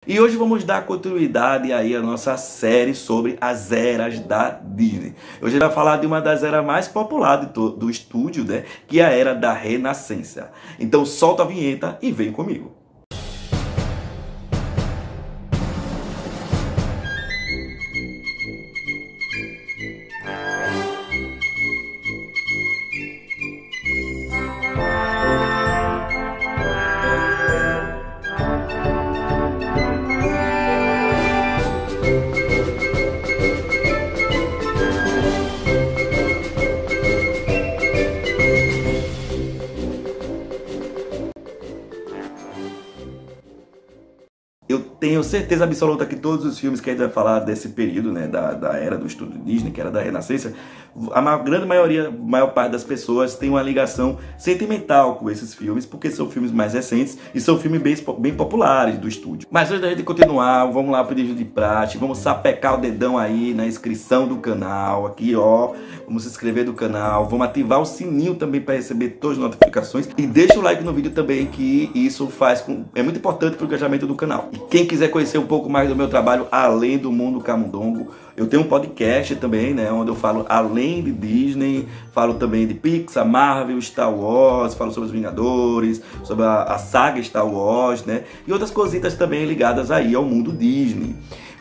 E hoje vamos dar continuidade aí à nossa série sobre as eras da Disney. Hoje a gente vai falar de uma das eras mais populares do estúdio, né? Que é a era da Renascença. Então solta a vinheta e vem comigo. Eu tenho certeza absoluta que todos os filmes que a gente vai falar desse período, né, da era do estúdio Disney, que era da Renascença, a grande maioria, maior parte das pessoas tem uma ligação sentimental com esses filmes, porque são filmes mais recentes e são filmes bem populares do estúdio. Mas antes da gente continuar, vamos lá pro vídeo de praxe, vamos sapecar o dedão aí na inscrição do canal, aqui ó, vamos se inscrever no canal, vamos ativar o sininho também para receber todas as notificações e deixa o like no vídeo também, que isso é muito importante para o engajamento do canal. E quem quiser conhecer um pouco mais do meu trabalho além do mundo camundongo, eu tenho um podcast também, né, onde eu falo além de Disney, falo também de Pixar, Marvel, Star Wars, falo sobre os Vingadores, sobre a saga Star Wars, né, e outras cositas também ligadas aí ao mundo Disney.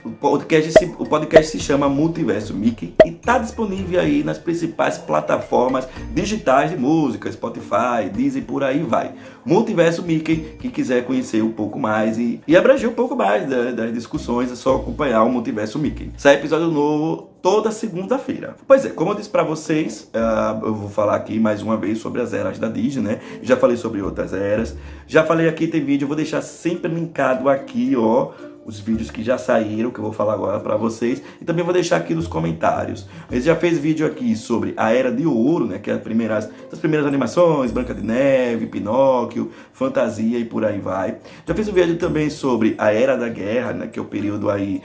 O podcast se chama Multiverso Mickey e está disponível aí nas principais plataformas digitais de música, Spotify, Deezer, por aí vai. Multiverso Mickey, quem quiser conhecer um pouco mais e abranger um pouco mais das discussões, é só acompanhar o Multiverso Mickey. Sai episódio novo toda segunda-feira. Pois é, como eu disse pra vocês, eu vou falar aqui mais uma vez sobre as eras da Disney, né? Já falei sobre outras eras, já falei aqui, tem vídeo, eu vou deixar sempre linkado aqui, ó, os vídeos que já saíram, que eu vou falar agora para vocês, e também vou deixar aqui nos comentários. A gente já fez vídeo aqui sobre a Era de Ouro, né, que é as primeiras animações, Branca de Neve, Pinóquio, Fantasia e por aí vai. Já fiz um vídeo também sobre a Era da Guerra, né, que é o período aí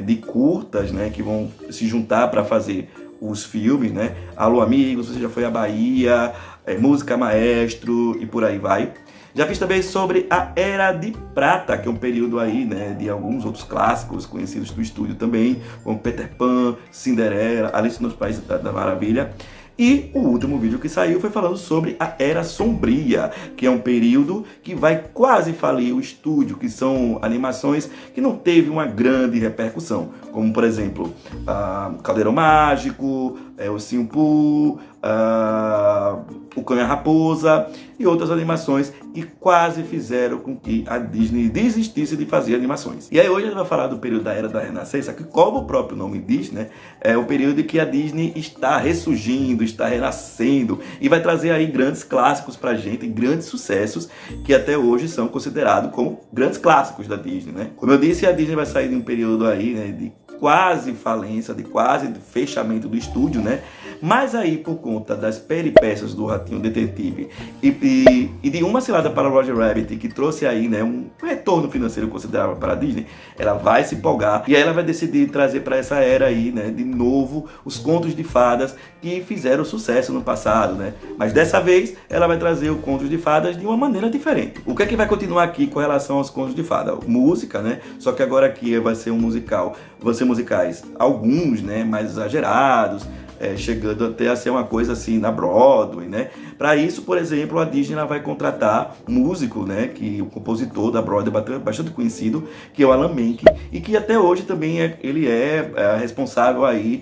de curtas, né, que vão se juntar para fazer os filmes, né? Alô Amigos, Você Já Foi à Bahia, Música Maestro e por aí vai. Já fiz também sobre a Era de Prata, que é um período aí, né, de alguns outros clássicos conhecidos do estúdio também, como Peter Pan, Cinderela, Alice nos Países da Maravilha. E o último vídeo que saiu foi falando sobre a Era Sombria, que é um período que vai quase falir o estúdio, que são animações que não teve uma grande repercussão, como por exemplo, Caldeirão Mágico, o Ursinho Pooh, o Cão e a Raposa e outras animações que quase fizeram com que a Disney desistisse de fazer animações. E aí hoje a gente vai falar do período da Era da Renascença, que como o próprio nome diz, né, é o período em que a Disney está ressurgindo, está renascendo e vai trazer aí grandes clássicos pra gente, grandes sucessos que até hoje são considerados como grandes clássicos da Disney, né? Como eu disse, a Disney vai sair de um período aí, né, de quase falência, de quase fechamento do estúdio, né? Mas aí, por conta das peripécias do Ratinho Detetive e de uma cilada para Roger Rabbit, que trouxe aí, né, um retorno financeiro considerável para a Disney, ela vai se empolgar e aí ela vai decidir trazer para essa era aí, né, de novo, os contos de fadas que fizeram sucesso no passado, né? Mas dessa vez, ela vai trazer o Contos de Fadas de uma maneira diferente. O que é que vai continuar aqui com relação aos Contos de Fada? Música, né? Só que agora aqui vai ser um musical, vão ser musicais, alguns, né, mais exagerados, chegando até a ser uma coisa assim na Broadway, né? Para isso, por exemplo, a Disney vai contratar um músico, né, que o compositor da Broadway bastante conhecido, que é o Alan Menken, e que até hoje também ele é responsável aí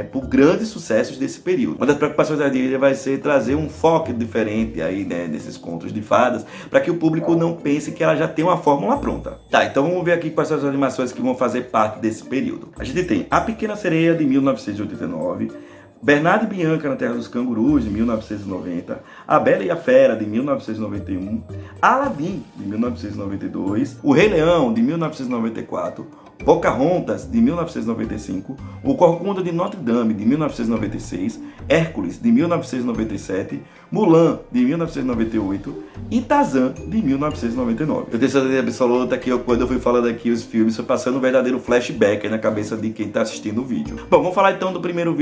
por grandes sucessos desse período. Uma das preocupações da Disney vai ser trazer um foco diferente aí, né, nesses contos de fadas, para que o público não pense que ela já tem uma fórmula pronta. Tá, então vamos ver aqui quais são as animações que vão fazer parte desse período. A gente tem A Pequena Sereia, de 1989, Bernardo e Bianca na Terra dos Cangurus, de 1990, A Bela e a Fera, de 1991, Aladdin, de 1992, O Rei Leão, de 1994, Pocahontas, de 1995, O Corcunda de Notre Dame, de 1996, Hércules, de 1997, Mulan, de 1998 e Tarzan, de 1999. Eu tenho certeza absoluta que quando eu fui falando aqui os filmes, foi passando um verdadeiro flashback na cabeça de quem está assistindo o vídeo. Bom, vamos falar então do primeiro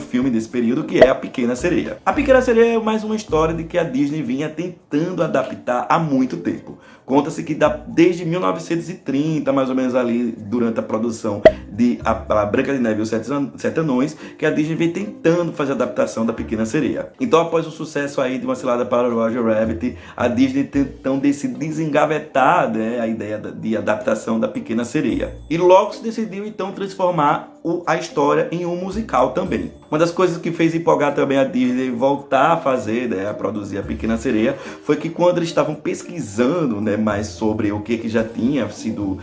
filme desse período, que é A Pequena Sereia. A Pequena Sereia é mais uma história de que a Disney vinha tentando adaptar há muito tempo. Conta-se que desde 1930, mais ou menos ali, durante a produção de a Branca de Neve e os Sete Anões, que a Disney vem tentando fazer a adaptação da Pequena Sereia. Então, após o sucesso aí de Uma Cilada para Roger Rabbit, a Disney então decide desengavetar, né, a ideia de adaptação da Pequena Sereia. E logo se decidiu então transformar a história em um musical também. Uma das coisas que fez empolgar também a Disney voltar a fazer, né, a produzir a Pequena Sereia, foi que quando eles estavam pesquisando, né, mais sobre o que já tinha sido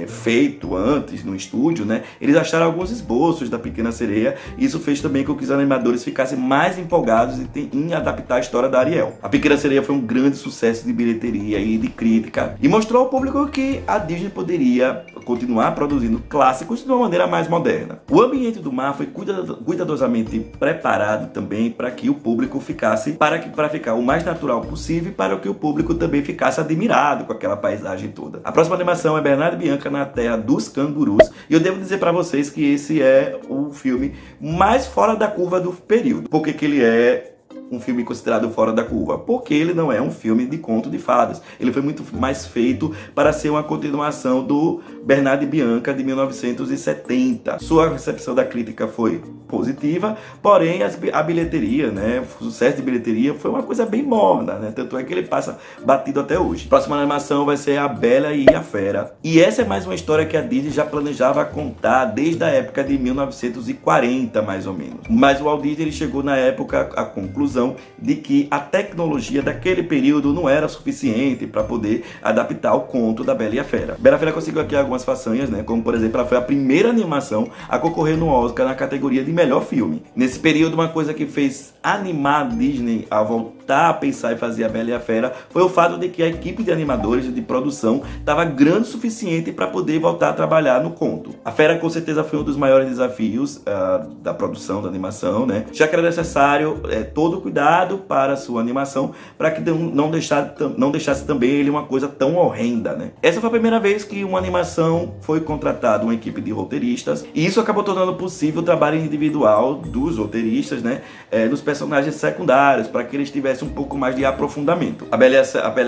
feito antes no estúdio, né, eles acharam alguns esboços da Pequena Sereia, e isso fez também com que os animadores ficassem mais empolgados em adaptar a história da Ariel. A Pequena Sereia foi um grande sucesso de bilheteria e de crítica, e mostrou ao público que a Disney poderia continuar produzindo clássicos de uma maneira mais moderna. O ambiente do mar foi cuidadosamente preparado também para que o público ficasse, para ficar o mais natural possível, para que o público também ficasse admirado com aquela paisagem toda. A próxima animação é Bernardo e Bianca na Terra dos Cangurus, e eu devo dizer para vocês que esse é o filme mais fora da curva do período. Por que ele é um filme considerado fora da curva? Porque ele não é um filme de conto de fadas. Ele foi muito mais feito para ser uma continuação do Bernardo e Bianca de 1970. Sua recepção da crítica foi positiva, porém a bilheteria, né, o sucesso de bilheteria foi uma coisa bem morna, né? Tanto é que ele passa batido até hoje. A próxima animação vai ser A Bela e a Fera. E essa é mais uma história que a Disney já planejava contar desde a época de 1940, mais ou menos. Mas o Walt Disney ele chegou na época à conclusão de que a tecnologia daquele período não era suficiente para poder adaptar o conto da Bela e a Fera. Bela e a Fera conseguiu aqui algumas façanhas, né? Como por exemplo, ela foi a primeira animação a concorrer no Oscar na categoria de melhor filme. Nesse período, uma coisa que fez animar a Disney a voltar a pensar em fazer a Bela e a Fera foi o fato de que a equipe de animadores e de produção estava grande o suficiente para poder voltar a trabalhar no conto. A Fera com certeza foi um dos maiores desafios da produção da animação, né? Já que era necessário todo o cuidado para a sua animação, para que não deixasse também ele uma coisa tão horrenda, né? Essa foi a primeira vez que uma animação foi contratada uma equipe de roteiristas, e isso acabou tornando possível o trabalho individual dos roteiristas, né, nos personagens secundários, para que eles tivessem um pouco mais de aprofundamento. A Bela e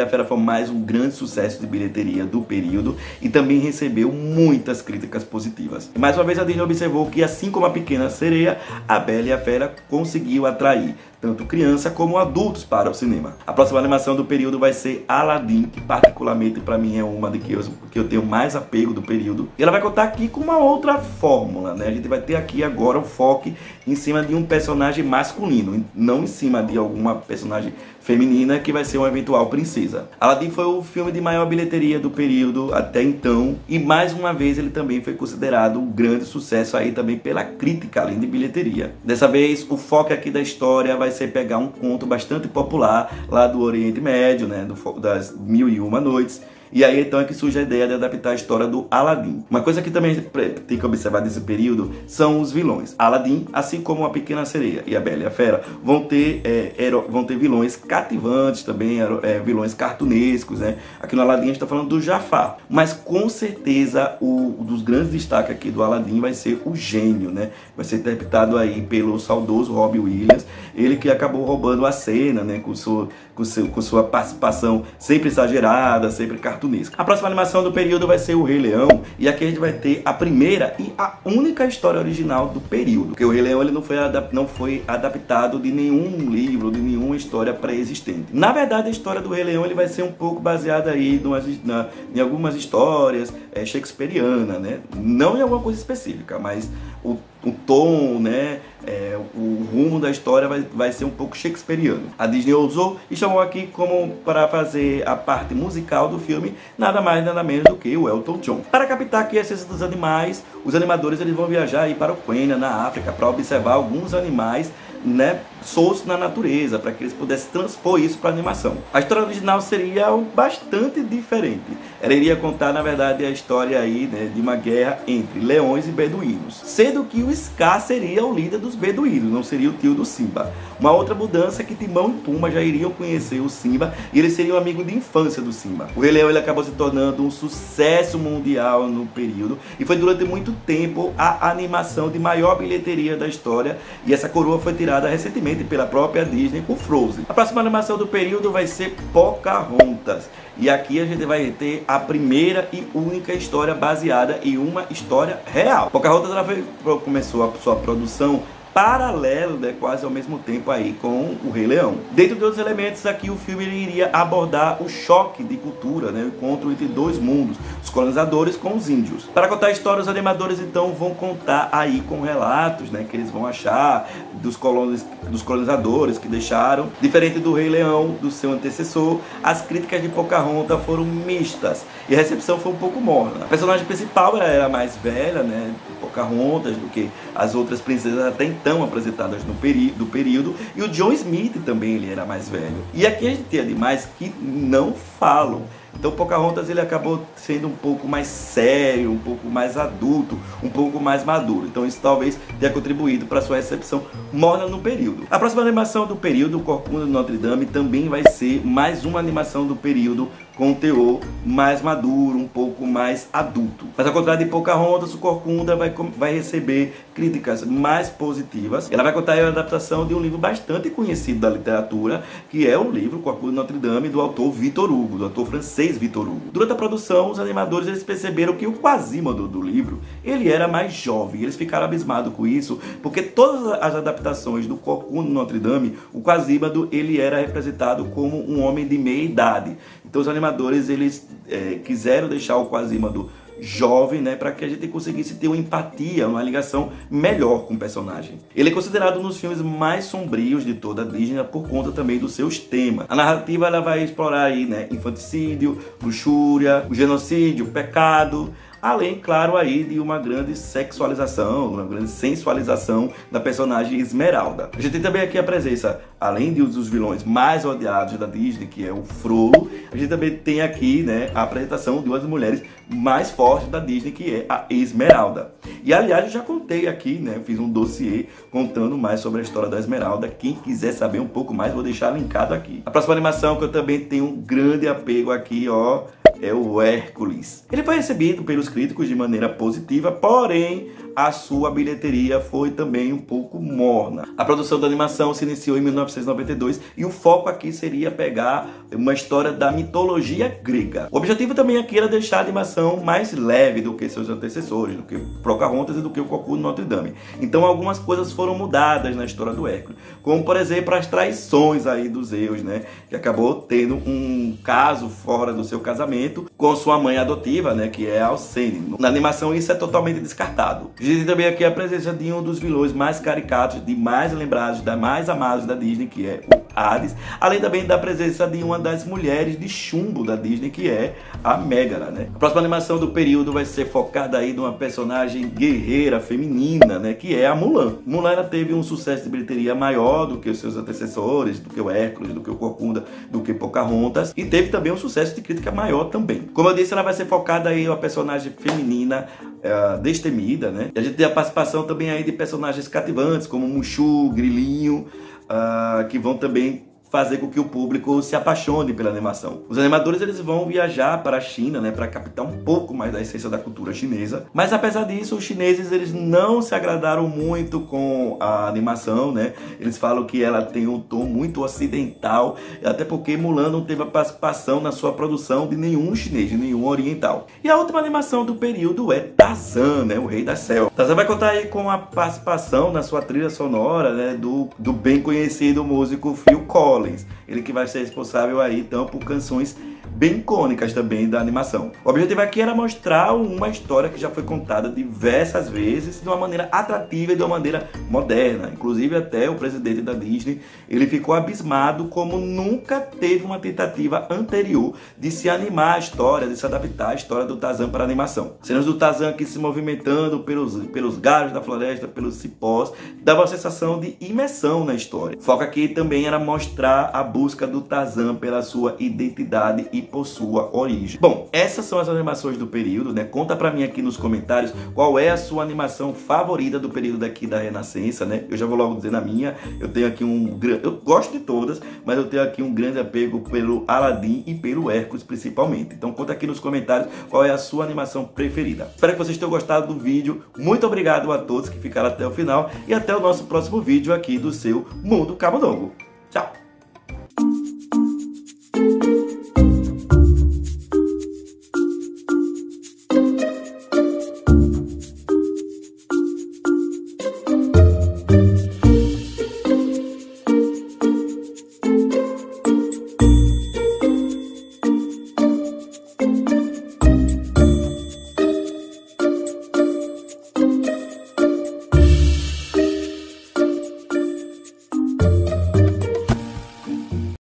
a Fera foi mais um grande sucesso de bilheteria do período e também recebeu muitas críticas positivas. E mais uma vez a Disney observou que, assim como a Pequena Sereia, a Bela e a Fera conseguiu atrair tanto criança como adultos para o cinema. A próxima animação do período vai ser Aladdin, que particularmente para mim é uma de que eu tenho mais apego do período. E ela vai contar aqui com uma outra fórmula, né? A gente vai ter aqui agora o foco em cima de um personagem masculino, não em cima de alguma personagem feminina que vai ser uma eventual princesa. Aladdin foi o filme de maior bilheteria do período até então, e mais uma vez ele também foi considerado um grande sucesso aí também pela crítica, além de bilheteria. Dessa vez o foco aqui da história vai ser pegar um conto bastante popular lá do Oriente Médio, né, das Mil e Uma Noites. E aí então é que surge a ideia de adaptar a história do Aladdin. Uma coisa que também tem que observar desse período são os vilões. Aladdin, assim como a Pequena Sereia e a Bela e a Fera, vão ter vilões cativantes também, vilões cartunescos, né? Aqui no Aladdin a gente está falando do Jafar. Mas com certeza um dos grandes destaques aqui do Aladdin vai ser o gênio, né? Vai ser interpretado aí pelo saudoso Robbie Williams, ele que acabou roubando a cena, né? Com sua participação sempre exagerada, sempre cartunesca. A próxima animação do período vai ser o Rei Leão, e aqui a gente vai ter a primeira e a única história original do período, porque o Rei Leão ele não foi adaptado de nenhum livro, de nenhuma história pré-existente. Na verdade, a história do Rei Leão ele vai ser um pouco baseada aí em algumas histórias shakespearianas, né? Não em alguma coisa específica, mas o tom, né, o rumo da história vai ser um pouco shakespeariano. A Disney ousou e chamou aqui como para fazer a parte musical do filme nada mais nada menos do que o Elton John. Para captar aqui a essência dos animais, os animadores eles vão viajar aí para o Quênia, na África, para observar alguns animais, né, soltos na natureza, para que eles pudessem transpor isso para a animação. A história original seria bastante diferente. Ela iria contar, na verdade, a história aí, né, de uma guerra entre leões e beduínos, sendo que o Scar seria o líder dos beduínos, não seria o tio do Simba. Uma outra mudança é que Timão e Pumba já iriam conhecer o Simba e ele seria um amigo de infância do Simba. O Rei Leão ele acabou se tornando um sucesso mundial no período e foi durante muito tempo a animação de maior bilheteria da história, e essa coroa foi tirada recentemente posteriormente pela própria Disney com Frozen. A próxima animação do período vai ser Pocahontas. E aqui a gente vai ter a primeira e única história baseada em uma história real. Pocahontas começou a sua produção paralelo, né, quase ao mesmo tempo aí com o Rei Leão. Dentro de outros elementos aqui, o filme ele iria abordar o choque de cultura, né, o encontro entre dois mundos, os colonizadores com os índios. Para contar a história, os animadores então vão contar aí com relatos, né, que eles vão achar dos colonizadores que deixaram. Diferente do Rei Leão, do seu antecessor, as críticas de Pocahontas foram mistas e a recepção foi um pouco morna. A personagem principal ela era mais velha, né, Pocahontas, do que as outras princesas até então apresentadas do período, e o John Smith também ele era mais velho. E aqui a gente tem animais que não falam. Então Pocahontas ele acabou sendo um pouco mais sério, um pouco mais adulto, um pouco mais maduro. Então isso talvez tenha contribuído para sua recepção morna no período. A próxima animação do período, o Corcunda de Notre Dame, também vai ser mais uma animação do período com um teor mais maduro, um pouco mais adulto. Mas ao contrário de Pocahontas, o Corcunda vai receber críticas mais positivas. Ela vai contar a adaptação de um livro bastante conhecido da literatura, que é o livro Corcunda de Notre Dame, do autor Victor Hugo, do autor francês Victor Hugo. Durante a produção, os animadores eles perceberam que o Quasimodo do livro ele era mais jovem. Eles ficaram abismados com isso, porque todas as adaptações do Corcunda de Notre Dame, o Quasimodo ele era representado como um homem de meia idade. Então os animadores eles quiseram deixar o Quasimodo jovem, né, para que a gente conseguisse ter uma empatia, uma ligação melhor com o personagem. Ele é considerado um dos filmes mais sombrios de toda a Disney por conta também dos seus temas. A narrativa ela vai explorar aí, né, infanticídio, luxúria, o genocídio, o pecado, além, claro, aí de uma grande sexualização, uma grande sensualização da personagem Esmeralda. A gente tem também aqui a presença, além dos vilões mais odiados da Disney, que é o Frollo, a gente também tem aqui, né, a apresentação de uma das mulheres mais fortes da Disney, que é a Esmeralda. E aliás, eu já contei aqui, né, fiz um dossiê contando mais sobre a história da Esmeralda. Quem quiser saber um pouco mais, vou deixar linkado aqui. A próxima animação que eu também tenho um grande apego aqui, ó, é o Hércules. Ele foi recebido pelos críticos de maneira positiva, porém a sua bilheteria foi também um pouco morna. A produção da animação se iniciou em 1992 e o foco aqui seria pegar uma história da mitologia grega. O objetivo também aqui era deixar a animação mais leve do que seus antecessores, do que Pocahontas e do que o Corcunda de Notre Dame. Então algumas coisas foram mudadas na história do Hércules, como por exemplo as traições aí dos Zeus, né, que acabou tendo um caso fora do seu casamento com sua mãe adotiva, né, que é Alcene. Na animação isso é totalmente descartado. A gente tem também aqui a presença de um dos vilões mais caricatos, de mais lembrados, da mais amados da Disney, que é o Hades, além também da presença de uma das mulheres de chumbo da Disney, que é a Megara, né? A próxima animação do período vai ser focada aí numa personagem guerreira feminina, né, que é a Mulan. Mulan ela teve um sucesso de bilheteria maior do que os seus antecessores, do que o Hércules, do que o Corcunda, do que Pocahontas, e teve também um sucesso de crítica maior também. Como eu disse, ela vai ser focada aí em uma personagem feminina destemida, né? E a gente tem a participação também aí de personagens cativantes, como Mushu, Grilinho, que vão também fazer com que o público se apaixone pela animação. Os animadores eles vão viajar para a China, né, para captar um pouco mais da essência da cultura chinesa. Mas apesar disso, os chineses eles não se agradaram muito com a animação, né? Eles falam que ela tem um tom muito ocidental, até porque Mulan não teve a participação na sua produção de nenhum chinês, de nenhum oriental. E a última animação do período é Tarzan, né, o Rei da Selva. Tarzan vai contar aí com a participação na sua trilha sonora, né, do bem conhecido músico Phil Collins. Ele que vai ser responsável aí então por canções bem icônicas também da animação. O objetivo aqui era mostrar uma história que já foi contada diversas vezes de uma maneira atrativa e de uma maneira moderna. Inclusive até o presidente da Disney, ele ficou abismado como nunca teve uma tentativa anterior de se animar a história, de se adaptar à história do Tarzan para a animação. Cenas do Tarzan aqui se movimentando pelos galhos da floresta, pelos cipós, dava uma sensação de imersão na história. O foco aqui também era mostrar a busca do Tarzan pela sua identidade e por sua origem. Bom, essas são as animações do período, né? Conta pra mim aqui nos comentários qual é a sua animação favorita do período daqui da Renascença, né? Eu já vou logo dizer na minha. Eu tenho aqui eu gosto de todas, mas eu tenho aqui um grande apego pelo Aladdin e pelo Hércules principalmente. Então conta aqui nos comentários qual é a sua animação preferida. Espero que vocês tenham gostado do vídeo. Muito obrigado a todos que ficaram até o final e até o nosso próximo vídeo aqui do seu Mundo Camundongo. Tchau!